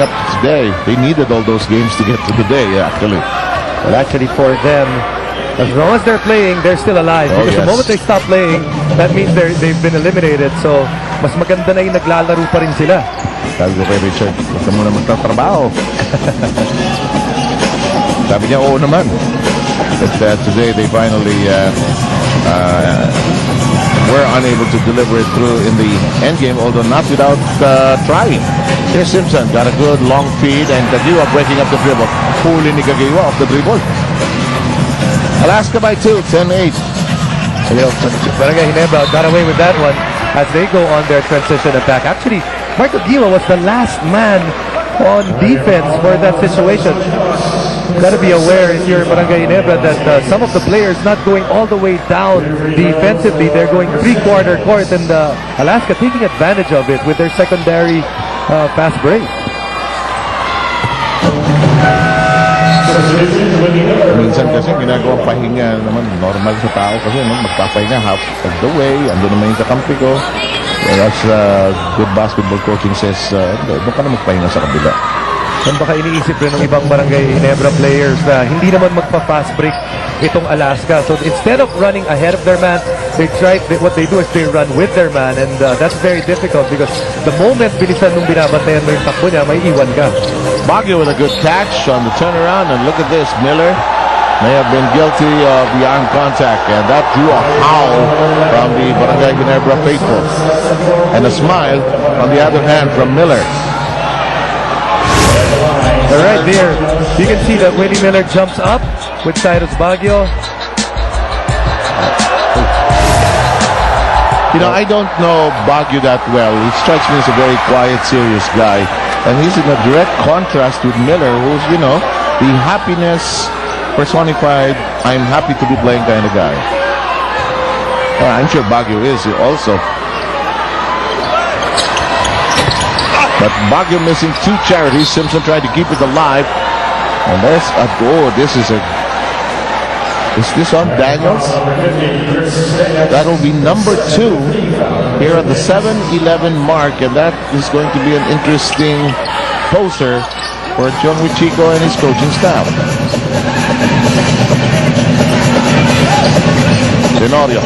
up today. They needed all those games to get to today, actually. Well, actually, for them, as long as they're playing, they're still alive. Oh, because yes. the moment they stop playing, that means they've been eliminated. So, mas maganda na yung naglalaro pa rin sila. Sabi ko kay Richard, gusto mo na magtatrabaho. Sabi niya, oo naman. But today, they finally were unable to deliver it through in the endgame, although not without trying. Here's Simpson, got a good long feed, and Kagiwa breaking up the dribble. Huli ni Kagiwa off the dribble. Alaska by 2, 10-8. Barangay Ginebra got away with that one as they go on their transition attack. Actually, Marco Giwa was the last man on defense for that situation. Got to be aware if you're Barangay Ginebra that some of the players not going all the way down defensively. They're going three-quarter court, and Alaska taking advantage of it with their secondary fast break. Minsan kasi ginagawang pahinga naman normal sa tao kasi magpapahinga half of the way, ando naman yung kakampi ko. As good basketball coaching says, doon ka na magpahinga sa kabila. Yan baka iniisip rin ng ibang Barangay Ginebra players na hindi naman magpa-fast break itong Alaska. So instead of running ahead of their man, what they do is they run with their man, and that's very difficult because the moment bilisan nung binabantayan mo yung takbo niya, may iwan ka. Baguio with a good catch on the turnaround, and look at this, Miller may have been guilty of the arm contact, and that drew a howl from the Barangay Ginebra faithful, and a smile on the other hand from Miller. Right there, you can see that Willie Miller jumps up with Cyrus Baguio. You know, I don't know Baguio that well. He strikes me as a very quiet, serious guy. And he's in a direct contrast with Miller, who's, you know, the happiness personified, I'm happy to be playing kind of guy. I'm sure Baguio is also. But Baguio missing two charities. Simpson tried to keep it alive. And there's a goal. Is this on Daniels? That'll be number 2 here at the 7-11 mark, and that is going to be an interesting poster for John Wichico and his coaching staff. Tenorio.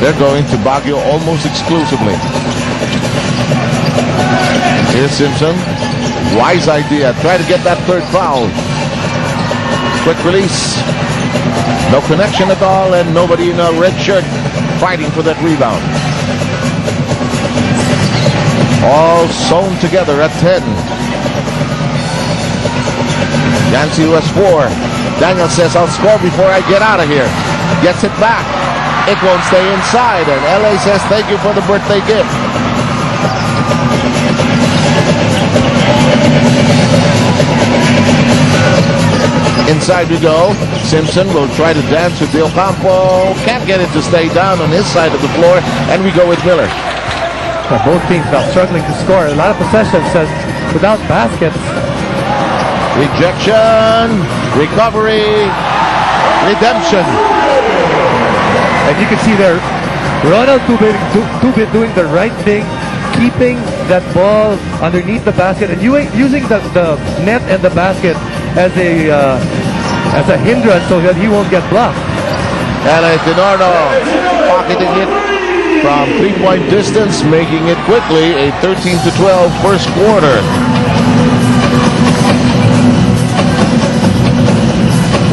They're going to Baguio almost exclusively. Here's Simpson. Wise idea. Try to get that third foul. Quick release. No connection at all, and nobody in a red shirt fighting for that rebound. All sewn together at 10. Yancy was 4. Daniel says, I'll score before I get out of here. Gets it back. It won't stay inside, and LA says, thank you for the birthday gift. Inside we go. Simpson will try to dance with Del Campo. Can't get it to stay down on his side of the floor. And we go with Miller. Both teams now struggling to score. A lot of possessions without baskets. Rejection. Recovery. Redemption. And you can see there, Ronald Tubit doing the right thing, keeping that ball underneath the basket and using the net and the basket as a hindrance so that he won't get blocked. And Tenorio pocketing it from 3-point distance, making it quickly a 13-12 first quarter.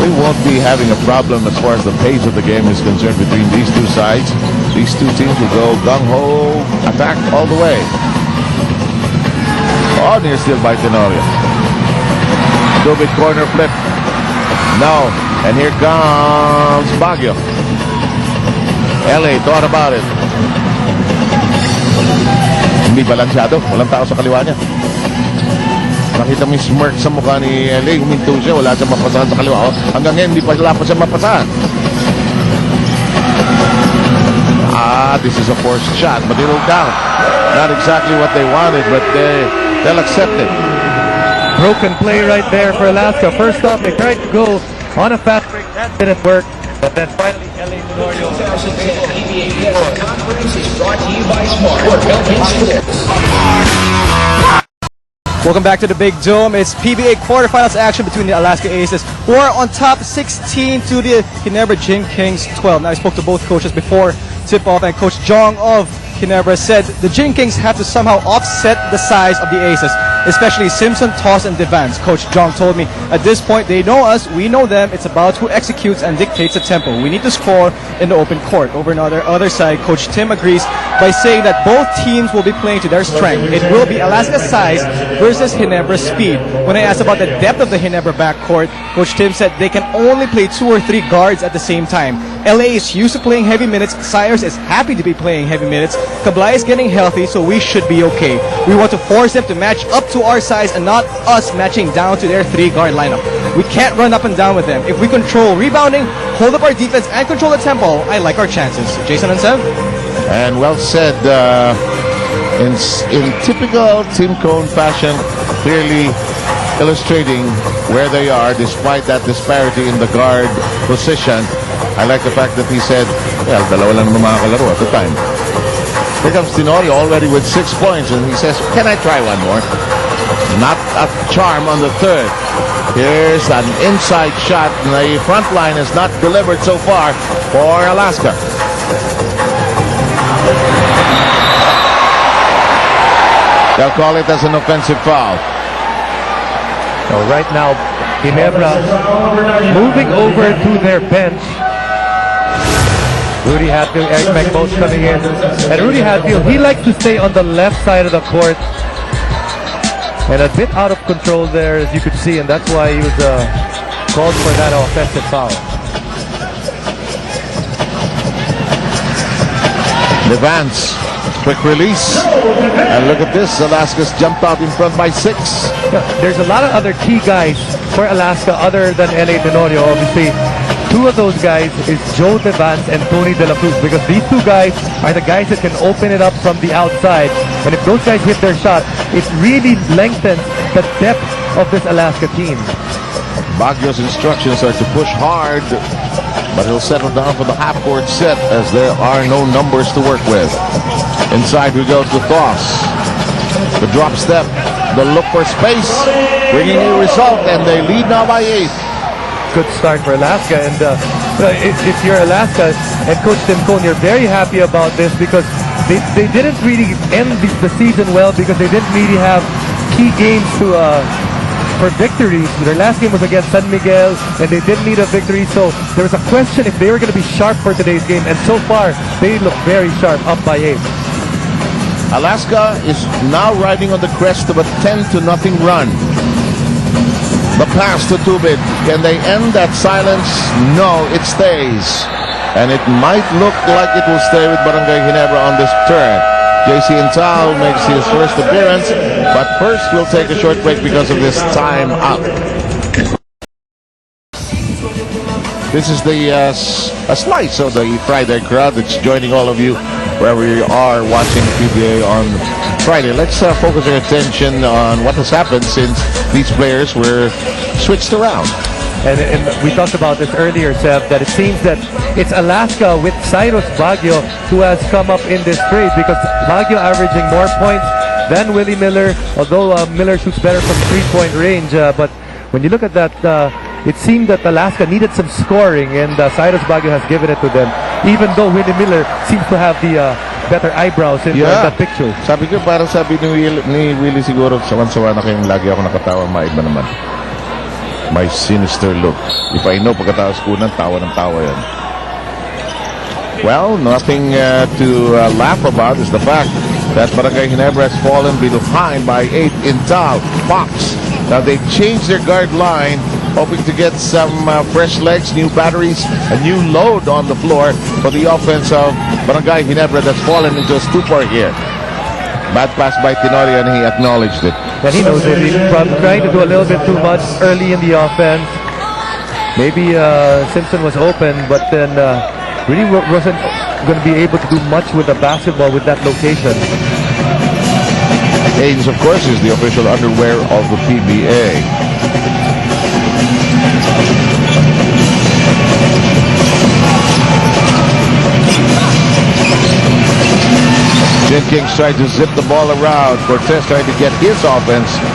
We won't be having a problem as far as the pace of the game is concerned between these two sides. These two teams will go gung-ho, attack all the way. Oh, near steal by Tenorio. Stupid corner flip. No. And here comes Baguio. LA thought about it. Hindi balansyado. Walang tao sa kaliwa niya. Nakita mo yung smirk sa mukha ni LA. Huminto siya. Wala siyang mapasahan sa kaliwa. Hanggang ngayon, hindi pa siya mapasahan. This is a forced shot, but it'll count. Not exactly what they wanted, but they'll accept it. Broken play right there for Alaska. First off, they tried to go on a fast break. That didn't work. But then finally, LA Tenorio. 2010 NBA Conference is brought to you by Smart. Welcome back to the Big Dome. It's PBA quarterfinals action between the Alaska Aces, who are on top 16 to the Ginebra Jin Kings 12. Now, I spoke to both coaches before tip-off, and Coach Jong of Ginebra said the Jin Kings have to somehow offset the size of the Aces, especially Simpson, Toss, and Devance. Coach Jong told me, at this point, they know us, we know them. It's about who executes and dictates the tempo. We need to score in the open court. Over on the other side, Coach Tim agrees by saying that both teams will be playing to their strength. It will be Alaska's size versus Ginebra's speed. When I asked about the depth of the Ginebra backcourt, Coach Tim said they can only play 2 or 3 guards at the same time. LA is used to playing heavy minutes. Cyrus is happy to be playing heavy minutes. Kablai is getting healthy, so we should be okay. We want to force them to match up to our size and not us matching down to their 3-guard lineup. We can't run up and down with them. If we control rebounding, hold up our defense, and control the tempo, I like our chances. Jason and Sev? And well said, in typical Tim Cone fashion, clearly illustrating where they are despite that disparity in the guard position. I like the fact that he said, well, dalawa lang naman mga kalaro at the time. Here comes Tenorio already with 6 points, and he says, can I try one more? Not a charm on the third. Here's an inside shot, and the front line has not delivered so far for Alaska. They'll call it as an offensive foul. So right now, Ginebra moving over to their bench. Rudy Hatfield, Eric McBoth coming in. And Rudy Hatfield, he likes to stay on the left side of the court. And a bit out of control there, as you could see, and that's why he was called for that offensive foul. Devance, quick release. And look at this, Alaska's jumped out in front by 6. Yeah, there's a lot of other key guys for Alaska other than L.A. Tenorio. Obviously, 2 of those guys is Joe Devance and Tony De La Cruz, because these 2 guys are the guys that can open it up from the outside. And if those guys hit their shot, it really lengthens the depth of this Alaska team. Baguio's instructions are to push hard, but he'll settle down for the half-court set as there are no numbers to work with. Inside we go to Toss. The drop step, the look for space, bringing a result, and they lead now by 8. Good start for Alaska, and if you're Alaska and Coach Tim Cone, you're very happy about this, because they didn't really end the season well, because they didn't really have key games to for victories. Their last game was against San Miguel, and they didn't need a victory, so there was a question if they were going to be sharp for today's game, and so far they look very sharp, up by 8. Alaska is now riding on the crest of a 10-0 run. The pass to Tubid. Can they end that silence? No, it stays. And it might look like it will stay with Barangay Ginebra on this turn. JC Intao makes his first appearance, but first we'll take a short break because of this time out. This is the a slice of the Friday crowd that's joining all of you wherever you are watching PBA on Friday. Let's focus our attention on what has happened since these players were switched around. And we talked about this earlier, Seb, that it seems that it's Alaska with Cyrus Baguio who has come up in this trade, because Baguio averaging more points than Willie Miller, although Miller shoots better from 3-point range. But when you look at that, it seemed that Alaska needed some scoring, and Cyrus Baguio has given it to them, even though Willie Miller seems to have the better eyebrows in that picture. Sabi ko, parang sabi ni Willie siguro, sawan-sawa na kayong lagi ako nakatawa, maiba naman. My sinister look. If I know, pagkatapos ko ng tawa yan. Well, nothing to laugh about is the fact that Barangay Ginebra has fallen behind by 8 in Tao. Fox. Now they've changed their guard line, hoping to get some fresh legs, new batteries, a new load on the floor for the offense of Barangay Ginebra that's fallen into a stupor here. Bad pass by Tenorio, and he acknowledged it. And he knows it. He's probably trying to do a little bit too much early in the offense. Maybe Simpson was open, but then really wasn't going to be able to do much with the basketball with that location. Hanes, of course, is the official underwear of the PBA. Jin Kings tried to zip the ball around. Cortez tried to get his offense